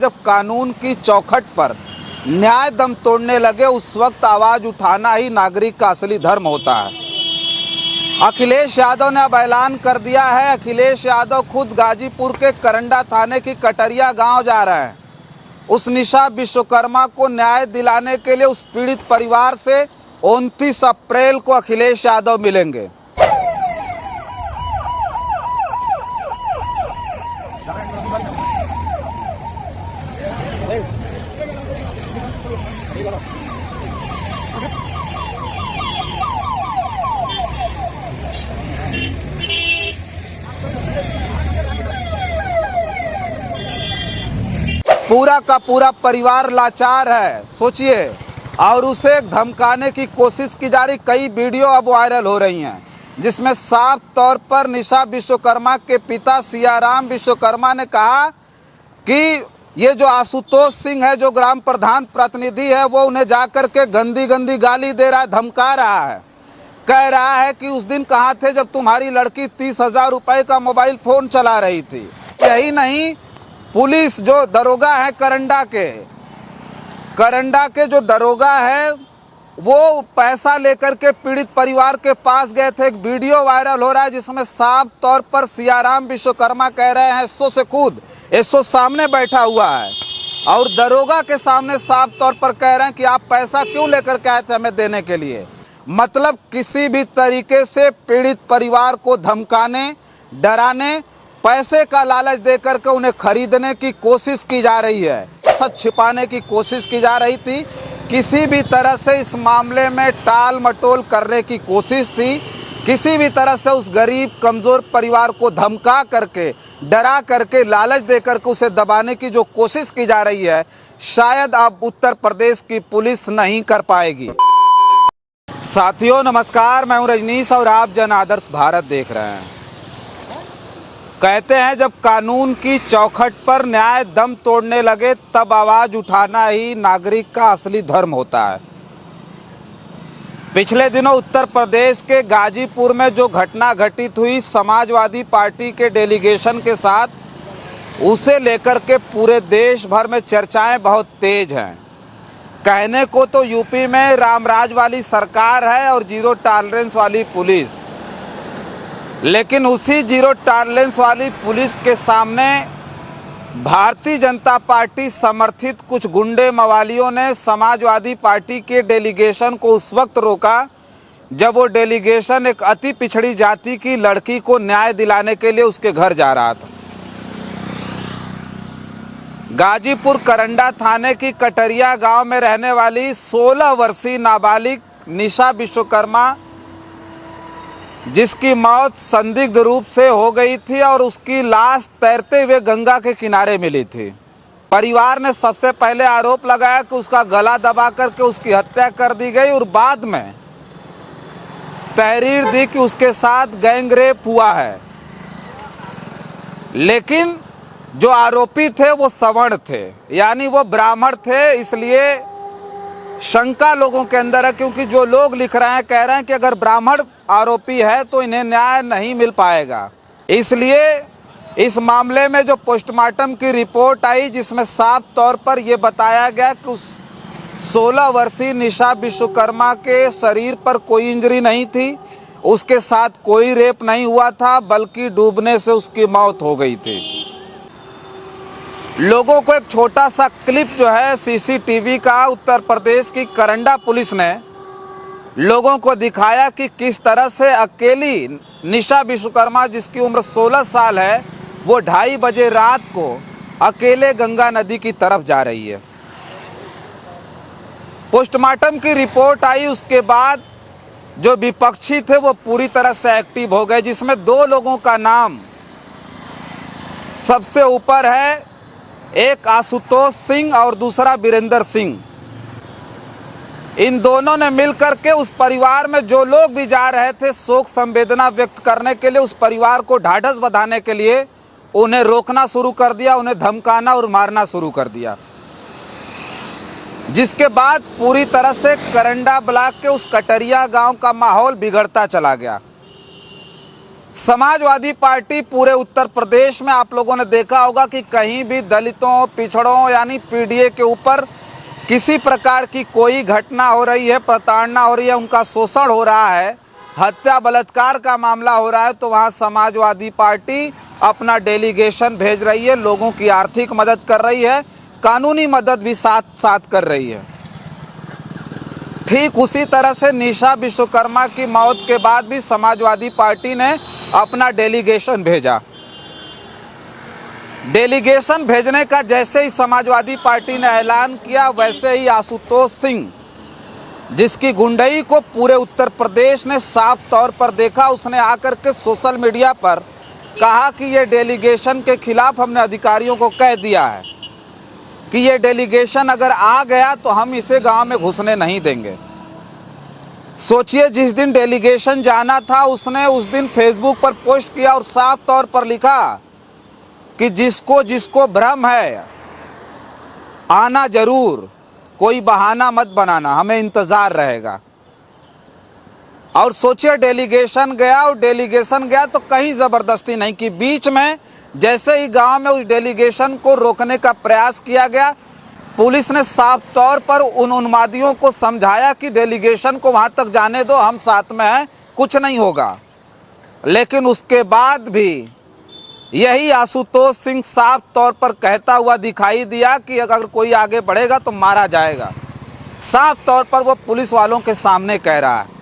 जब कानून की चौखट पर न्याय दम तोड़ने लगे उस वक्त आवाज उठाना ही नागरिक का असली धर्म होता है। अखिलेश यादव ने अब ऐलान कर दिया है। अखिलेश यादव खुद गाजीपुर के करंडा थाने की कटरिया गांव जा रहे हैं। उस निशा विश्वकर्मा को न्याय दिलाने के लिए उस पीड़ित परिवार से 29 अप्रैल को अखिलेश यादव मिलेंगे। पूरा का पूरा परिवार लाचार है, सोचिए। और उसे धमकाने की कोशिश की जा रही। कई वीडियो अब वायरल हो रही हैं जिसमें साफ तौर पर निशा विश्वकर्मा के पिता सियाराम विश्वकर्मा ने कहा कि ये जो आशुतोष सिंह है, जो ग्राम प्रधान प्रतिनिधि है, वो उन्हें जाकर के गंदी गंदी गाली दे रहा है, धमका रहा है। कह रहा है कि उस दिन कहाँ थे जब तुम्हारी लड़की 30,000 रुपए का मोबाइल फ़ोन चला रही थी। यही नहीं, पुलिस जो दरोगा है करंडा के जो दरोगा है वो पैसा लेकर के पीड़ित परिवार के पास गए थे। एक वीडियो वायरल हो रहा है जिसमें साफ तौर पर सियाराम विश्वकर्मा कह रहे हैं, एसओ से खुद एसओ सामने बैठा हुआ है और दरोगा के सामने साफ तौर पर कह रहे हैं कि आप पैसा क्यों लेकर के आए थे हमें देने के लिए। मतलब किसी भी तरीके से पीड़ित परिवार को धमकाने, डराने, पैसे का लालच देकर के उन्हें खरीदने की कोशिश की जा रही है। सच छिपाने की कोशिश की जा रही थी। किसी भी तरह से इस मामले में टाल मटोल करने की कोशिश थी। किसी भी तरह से उस गरीब कमज़ोर परिवार को धमका करके, डरा करके, लालच देकर के उसे दबाने की जो कोशिश की जा रही है, शायद अब उत्तर प्रदेश की पुलिस नहीं कर पाएगी। साथियों नमस्कार, मैं हूं रजनीश और आप जन आदर्श भारत देख रहे हैं। कहते हैं जब कानून की चौखट पर न्याय दम तोड़ने लगे तब आवाज उठाना ही नागरिक का असली धर्म होता है। पिछले दिनों उत्तर प्रदेश के गाजीपुर में जो घटना घटित हुई, समाजवादी पार्टी के डेलीगेशन के साथ, उसे लेकर के पूरे देश भर में चर्चाएं बहुत तेज हैं। कहने को तो यूपी में रामराज वाली सरकार है और जीरो टॉलरेंस वाली पुलिस, लेकिन उसी जीरो टॉलरेंस वाली पुलिस के सामने भारतीय जनता पार्टी समर्थित कुछ गुंडे मवालियों ने समाजवादी पार्टी के डेलीगेशन को उस वक्त रोका जब वो डेलीगेशन एक अति पिछड़ी जाति की लड़की को न्याय दिलाने के लिए उसके घर जा रहा था। गाजीपुर करंडा थाने की कटरिया गांव में रहने वाली 16 वर्षीय नाबालिग निशा विश्वकर्मा, जिसकी मौत संदिग्ध रूप से हो गई थी और उसकी लाश तैरते हुए गंगा के किनारे मिली थी। परिवार ने सबसे पहले आरोप लगाया कि उसका गला दबा करके उसकी हत्या कर दी गई और बाद में तहरीर दी कि उसके साथ गैंग रेप हुआ है। लेकिन जो आरोपी थे वो सवर्ण थे, यानी वो ब्राह्मण थे। इसलिए शंका लोगों के अंदर है, क्योंकि जो लोग लिख रहे हैं कह रहे हैं कि अगर ब्राह्मण आरोपी है तो इन्हें न्याय नहीं मिल पाएगा। इसलिए इस मामले में जो पोस्टमार्टम की रिपोर्ट आई जिसमें साफ तौर पर यह बताया गया कि उस 16 वर्षीय निशा विश्वकर्मा के शरीर पर कोई इंजरी नहीं थी, उसके साथ कोई रेप नहीं हुआ था, बल्कि डूबने से उसकी मौत हो गई थी। लोगों को एक छोटा सा क्लिप जो है सीसीटीवी का उत्तर प्रदेश की करंडा पुलिस ने लोगों को दिखाया कि किस तरह से अकेली निशा विश्वकर्मा, जिसकी उम्र 16 साल है, वो 2:30 बजे रात को अकेले गंगा नदी की तरफ जा रही है। पोस्टमार्टम की रिपोर्ट आई, उसके बाद जो विपक्षी थे वो पूरी तरह से एक्टिव हो गए, जिसमें 2 लोगों का नाम सबसे ऊपर है। एक आशुतोष सिंह और दूसरा वीरेंद्र सिंह। इन दोनों ने मिलकर के उस परिवार में जो लोग भी जा रहे थे शोक संवेदना व्यक्त करने के लिए, उस परिवार को ढाढ़स बंधाने के लिए उन्हें रोकना शुरू कर दिया, उन्हें धमकाना और मारना शुरू कर दिया, जिसके बाद पूरी तरह से करंडा ब्लॉक के उस कटरिया गांव का माहौल बिगड़ता चला गया। समाजवादी पार्टी पूरे उत्तर प्रदेश में आप लोगों ने देखा होगा कि कहीं भी दलितों, पिछड़ों यानी पीडीए के ऊपर किसी प्रकार की कोई घटना हो रही है, प्रताड़ना हो रही है, उनका शोषण हो रहा है, हत्या बलात्कार का मामला हो रहा है, तो वहाँ समाजवादी पार्टी अपना डेलीगेशन भेज रही है, लोगों की आर्थिक मदद कर रही है, कानूनी मदद भी साथ साथ कर रही है। ठीक उसी तरह से निशा विश्वकर्मा की मौत के बाद भी समाजवादी पार्टी ने अपना डेलीगेशन भेजा। डेलीगेशन भेजने का जैसे ही समाजवादी पार्टी ने ऐलान किया, वैसे ही आशुतोष सिंह, जिसकी गुंडई को पूरे उत्तर प्रदेश ने साफ तौर पर देखा, उसने आकर के सोशल मीडिया पर कहा कि ये डेलीगेशन के खिलाफ हमने अधिकारियों को कह दिया है कि ये डेलीगेशन अगर आ गया तो हम इसे गांव में घुसने नहीं देंगे। सोचिए, जिस दिन डेलीगेशन जाना था उसने उस दिन फेसबुक पर पोस्ट किया और साफ तौर पर लिखा कि जिसको जिसको भ्रम है आना जरूर, कोई बहाना मत बनाना, हमें इंतज़ार रहेगा। और सोचिए, डेलीगेशन गया और डेलीगेशन गया तो कहीं ज़बरदस्ती नहीं की। बीच में जैसे ही गांव में उस डेलीगेशन को रोकने का प्रयास किया गया, पुलिस ने साफ तौर पर उन उन्मादियों को समझाया कि डेलीगेशन को वहां तक जाने दो, हम साथ में हैं, कुछ नहीं होगा। लेकिन उसके बाद भी यही आशुतोष सिंह साफ तौर पर कहता हुआ दिखाई दिया कि अगर कोई आगे बढ़ेगा तो मारा जाएगा। साफ तौर पर वो पुलिस वालों के सामने कह रहा है।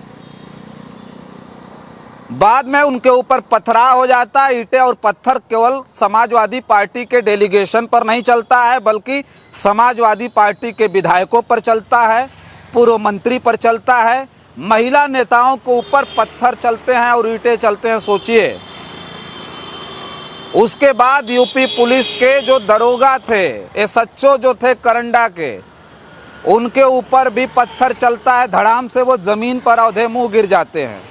बाद में उनके ऊपर पथराव हो जाता है। ईंटें और पत्थर केवल समाजवादी पार्टी के डेलीगेशन पर नहीं चलता है, बल्कि समाजवादी पार्टी के विधायकों पर चलता है, पूर्व मंत्री पर चलता है, महिला नेताओं के ऊपर पत्थर चलते हैं और ईंटें चलते हैं। सोचिए, उसके बाद यूपी पुलिस के जो दरोगा थे, एसएचओ जो थे करंडा के, उनके ऊपर भी पत्थर चलता है। धड़ाम से वो ज़मीन पर औधे मुँह गिर जाते हैं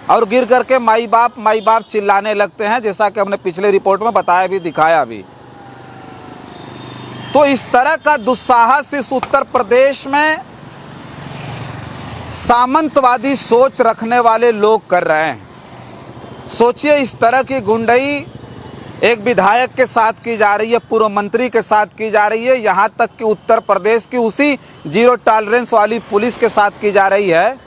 और गिर करके माई बाप चिल्लाने लगते हैं, जैसा कि हमने पिछले रिपोर्ट में बताया भी, दिखाया भी। तो इस तरह का दुस्साहस इस उत्तर प्रदेश में सामंतवादी सोच रखने वाले लोग कर रहे हैं। सोचिए, इस तरह की गुंडई एक विधायक के साथ की जा रही है, पूर्व मंत्री के साथ की जा रही है, यहाँ तक कि उत्तर प्रदेश की उसी जीरो टॉलरेंस वाली पुलिस के साथ की जा रही है,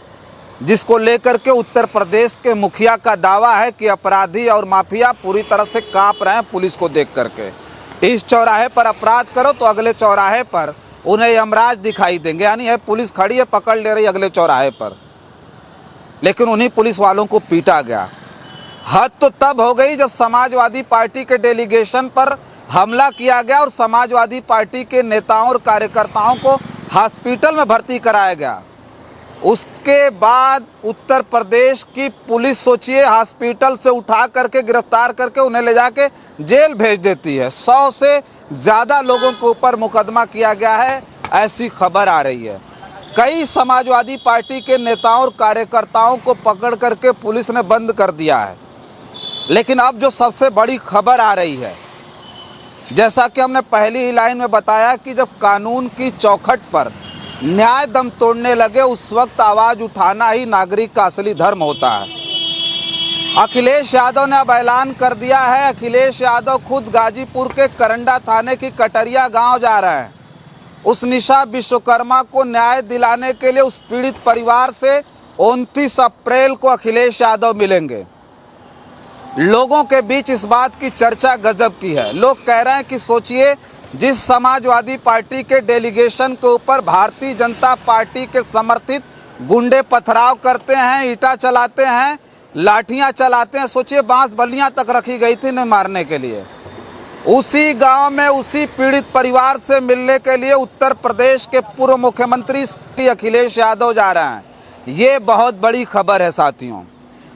जिसको लेकर के उत्तर प्रदेश के मुखिया का दावा है कि अपराधी और माफिया पूरी तरह से कांप रहे हैं पुलिस को देख करके। इस चौराहे पर अपराध करो तो अगले चौराहे पर उन्हें यमराज दिखाई देंगे, यानी है पुलिस खड़ी है, पकड़ ले रही अगले चौराहे पर। लेकिन उन्हीं पुलिस वालों को पीटा गया। हद तो तब हो गई जब समाजवादी पार्टी के डेलीगेशन पर हमला किया गया और समाजवादी पार्टी के नेताओं और कार्यकर्ताओं को हॉस्पिटल में भर्ती कराया गया। उसके बाद उत्तर प्रदेश की पुलिस, सोचिए, हॉस्पिटल से उठा करके गिरफ्तार करके उन्हें ले जाके जेल भेज देती है। 100 से ज़्यादा लोगों के ऊपर मुकदमा किया गया है, ऐसी खबर आ रही है। कई समाजवादी पार्टी के नेताओं और कार्यकर्ताओं को पकड़ करके पुलिस ने बंद कर दिया है। लेकिन अब जो सबसे बड़ी खबर आ रही है, जैसा कि हमने पहली ही लाइन में बताया कि जब कानून की चौखट पर न्याय दम तोड़ने लगे, उस वक्त आवाज़ उठाना ही नागरिक का असली धर्म होता है। अखिलेश यादव ने अब ऐलान कर दिया है। अखिलेश यादव खुद गाजीपुर के करंडा थाने की कटरिया गांव जा रहे हैं। उस निशा विश्वकर्मा को न्याय दिलाने के लिए उस पीड़ित परिवार से 29 अप्रैल को अखिलेश यादव मिलेंगे। लोगों के बीच इस बात की चर्चा गजब की है। लोग कह रहे हैं कि सोचिए, जिस समाजवादी पार्टी के डेलीगेशन के ऊपर भारतीय जनता पार्टी के समर्थित गुंडे पथराव करते हैं, ईंटा चलाते हैं, लाठियां चलाते हैं, सोचिए बांस बल्लियां तक रखी गई थी इन्हें मारने के लिए, उसी गांव में उसी पीड़ित परिवार से मिलने के लिए उत्तर प्रदेश के पूर्व मुख्यमंत्री अखिलेश यादव जा रहे हैं। ये बहुत बड़ी खबर है साथियों।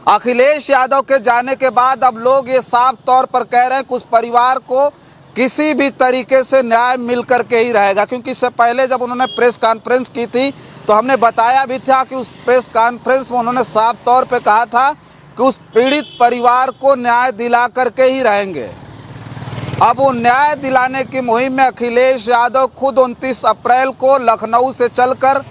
अखिलेश यादव के जाने के बाद अब लोग ये साफ तौर पर कह रहे हैं कि उस परिवार को किसी भी तरीके से न्याय मिल करके ही रहेगा। क्योंकि इससे पहले जब उन्होंने प्रेस कॉन्फ्रेंस की थी तो हमने बताया भी था कि उस प्रेस कॉन्फ्रेंस में उन्होंने साफ तौर पे कहा था कि उस पीड़ित परिवार को न्याय दिला करके ही रहेंगे। अब वो न्याय दिलाने की मुहिम में अखिलेश यादव खुद 29 अप्रैल को लखनऊ से चलकर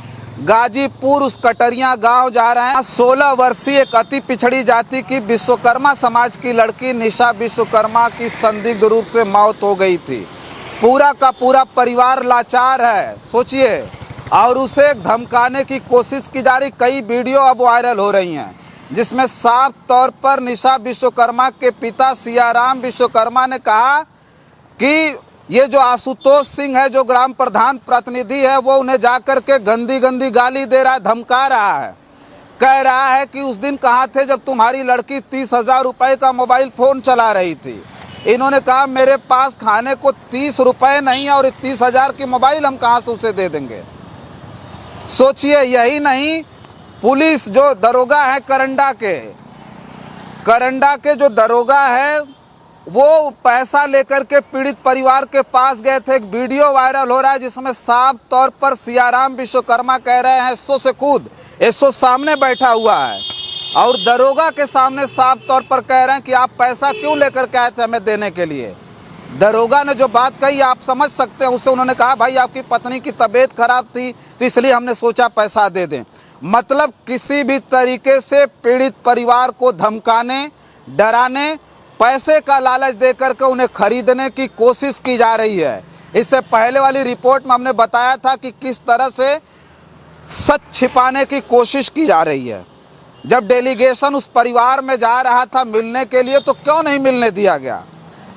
गाजीपुर उस कटरिया गांव जा रहे हैं। 16 वर्षीय एक अति पिछड़ी जाति की विश्वकर्मा समाज की लड़की निशा विश्वकर्मा की संदिग्ध रूप से मौत हो गई थी। पूरा का पूरा परिवार लाचार है, सोचिए। और उसे धमकाने की कोशिश की जा रही। कई वीडियो अब वायरल हो रही हैं जिसमें साफ तौर पर निशा विश्वकर्मा के पिता सियाराम विश्वकर्मा ने कहा कि ये जो आशुतोष सिंह है, जो ग्राम प्रधान प्रतिनिधि है, वो उन्हें जाकर के गंदी गंदी गाली दे रहा है, धमका रहा है। कह रहा है कि उस दिन कहाँ थे जब तुम्हारी लड़की 30,000 रुपये का मोबाइल फ़ोन चला रही थी। इन्होंने कहा मेरे पास खाने को 30 रुपये नहीं है और 30,000 की मोबाइल हम कहाँ से उसे दे देंगे। सोचिए, यही नहीं, पुलिस जो दरोगा है करंडा के जो दरोगा है, वो पैसा लेकर के पीड़ित परिवार के पास गए थे। एक वीडियो वायरल हो रहा है जिसमें साफ तौर पर सियाराम विश्वकर्मा कह रहे हैं एसओ से खुद, एसओ सामने बैठा हुआ है और दरोगा के सामने साफ तौर पर कह रहे हैं कि आप पैसा क्यों लेकर के आए थे हमें देने के लिए। दरोगा ने जो बात कही आप समझ सकते हैं। उससे उन्होंने कहा भाई आपकी पत्नी की तबीयत खराब थी तो इसलिए हमने सोचा पैसा दे दें। मतलब किसी भी तरीके से पीड़ित परिवार को धमकाने, डराने, पैसे का लालच देकर के उन्हें खरीदने की कोशिश की जा रही है। इससे पहले वाली रिपोर्ट में हमने बताया था कि किस तरह से सच छिपाने की कोशिश की जा रही है। जब डेलीगेशन उस परिवार में जा रहा था मिलने के लिए तो क्यों नहीं मिलने दिया गया?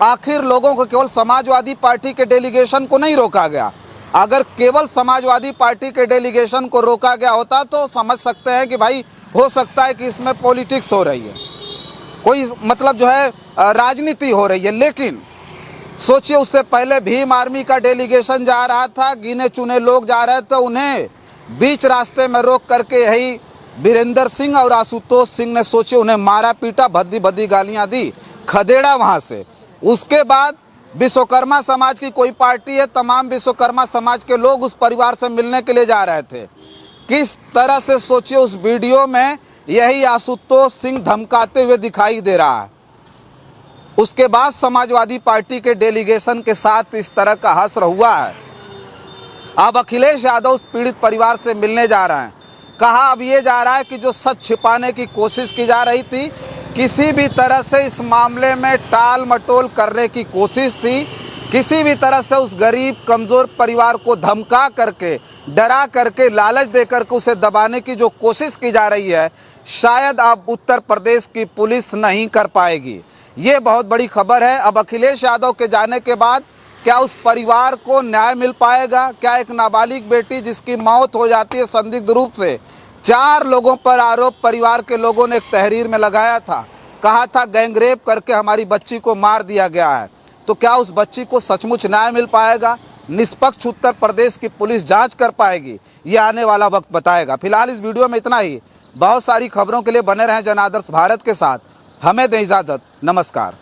आखिर लोगों को केवल समाजवादी पार्टी के डेलीगेशन को नहीं रोका गया। अगर केवल समाजवादी पार्टी के डेलीगेशन को रोका गया होता तो समझ सकते हैं कि भाई हो सकता है कि इसमें पॉलिटिक्स हो रही है, कोई मतलब जो है राजनीति हो रही है। लेकिन सोचिए, उससे पहले भीम आर्मी का डेलीगेशन जा रहा था, गिने चुने लोग जा रहे थे, उन्हें बीच रास्ते में रोक करके यही वीरेंद्र सिंह और आशुतोष सिंह ने सोचिए उन्हें मारा पीटा, भद्दी भद्दी गालियां दी, खदेड़ा वहां से। उसके बाद विश्वकर्मा समाज की कोई पार्टी है, तमाम विश्वकर्मा समाज के लोग उस परिवार से मिलने के लिए जा रहे थे। किस तरह से सोचिए उस वीडियो में यही आशुतोष सिंह धमकाते हुए दिखाई दे रहा है। उसके बाद समाजवादी पार्टी के डेलीगेशन के साथ इस तरह का हश्र हुआ है। अब अखिलेश यादव उस पीड़ित परिवार से मिलने जा रहे हैं। कहा अब ये जा रहा है कि जो सच छिपाने की कोशिश की जा रही थी, किसी भी तरह से इस मामले में टाल मटोल करने की कोशिश थी, किसी भी तरह से उस गरीब कमज़ोर परिवार को धमका करके, डरा करके, लालच दे करके उसे दबाने की जो कोशिश की जा रही है, शायद अब उत्तर प्रदेश की पुलिस नहीं कर पाएगी। ये बहुत बड़ी खबर है। अब अखिलेश यादव के जाने के बाद क्या उस परिवार को न्याय मिल पाएगा? क्या एक नाबालिग बेटी जिसकी मौत हो जाती है संदिग्ध रूप से, 4 लोगों पर आरोप परिवार के लोगों ने एक तहरीर में लगाया था, कहा था गैंगरेप करके हमारी बच्ची को मार दिया गया है। तो क्या उस बच्ची को सचमुच न्याय मिल पाएगा? निष्पक्ष उत्तर प्रदेश की पुलिस जांच कर पाएगी? ये आने वाला वक्त बताएगा। फिलहाल इस वीडियो में इतना ही। बहुत सारी खबरों के लिए बने रहें जन आदर्श भारत के साथ। हमें दें इजाज़त। नमस्कार।